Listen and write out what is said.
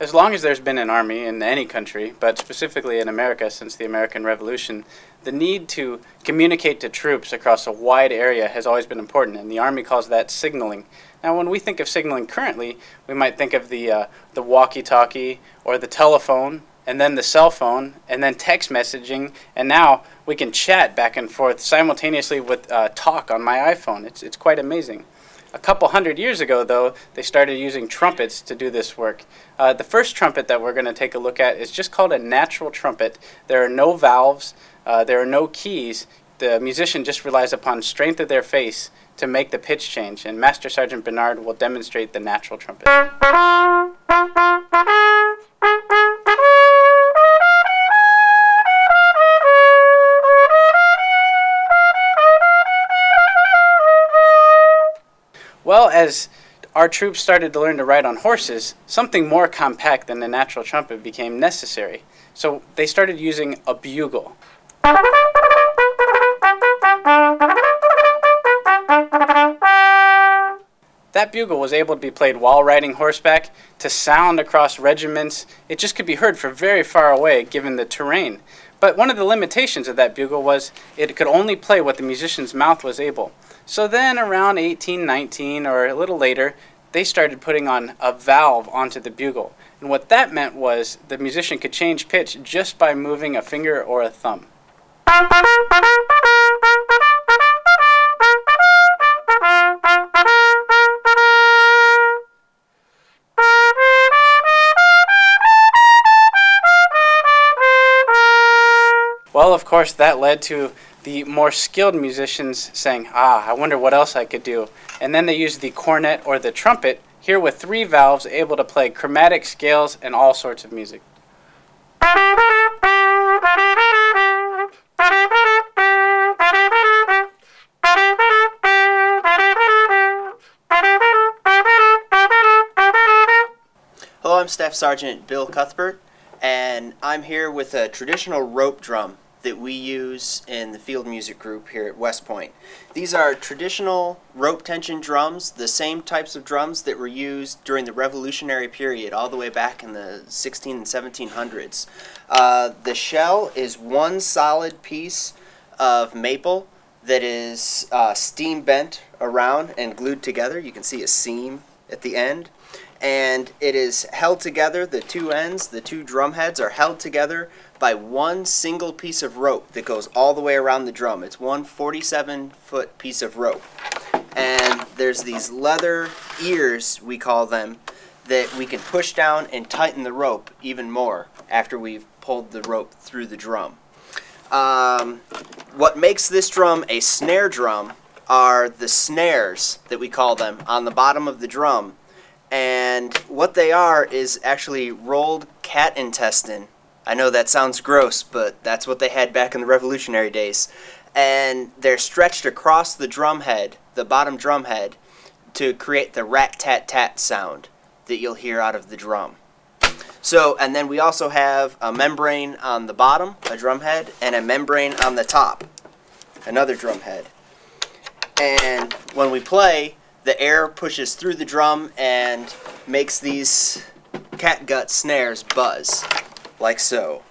As long as there's been an army in any country, but specifically in America since the American Revolution, the need to communicate to troops across a wide area has always been important, and the Army calls that signaling. Now, when we think of signaling currently, we might think of the walkie-talkie or the telephone, and then the cell phone, and then text messaging, and now we can chat back and forth simultaneously with talk on my iPhone. It's quite amazing. A couple hundred years ago, though, they started using trumpets to do this work. The first trumpet that we're going to take a look at is just called a natural trumpet. There are no valves, there are no keys. The musician just relies upon strength of their face to make the pitch change, and Master Sergeant Bernard will demonstrate the natural trumpet. Well, as our troops started to learn to ride on horses, something more compact than the natural trumpet became necessary. So they started using a bugle. That bugle was able to be played while riding horseback, to sound across regiments. It just could be heard from very far away given the terrain. But one of the limitations of that bugle was it could only play what the musician's mouth was able. So then around 1819 or a little later, they started putting on a valve onto the bugle. And what that meant was the musician could change pitch just by moving a finger or a thumb. Well, of course, that led to the more skilled musicians saying, I wonder what else I could do. And then they used the cornet or the trumpet, here with 3 valves, able to play chromatic scales and all sorts of music. Hello, I'm Staff Sergeant Bill Cuthbert, and I'm here with a traditional rope drum that we use in the field music group here at West Point. These are traditional rope tension drums, the same types of drums that were used during the Revolutionary period all the way back in the 16 and 1700s. The shell is one solid piece of maple that is steam bent around and glued together. You can see a seam at the end. And it is held together, the two ends, the 2 drum heads are held together by one single piece of rope that goes all the way around the drum. It's one 47-foot piece of rope. And there's these leather ears, we call them, that we can push down and tighten the rope even more after we've pulled the rope through the drum. What makes this drum a snare drum are the snares, that we call them, on the bottom of the drum. And what they are is actually rolled cat intestine. I know that sounds gross, but that's what they had back in the Revolutionary days. And they're stretched across the drum head, the bottom drum head, to create the rat-tat-tat sound that you'll hear out of the drum. So, and then we also have a membrane on the bottom, a drum head, and a membrane on the top, another drum head. And when we play, the air pushes through the drum and makes these catgut snares buzz, like so.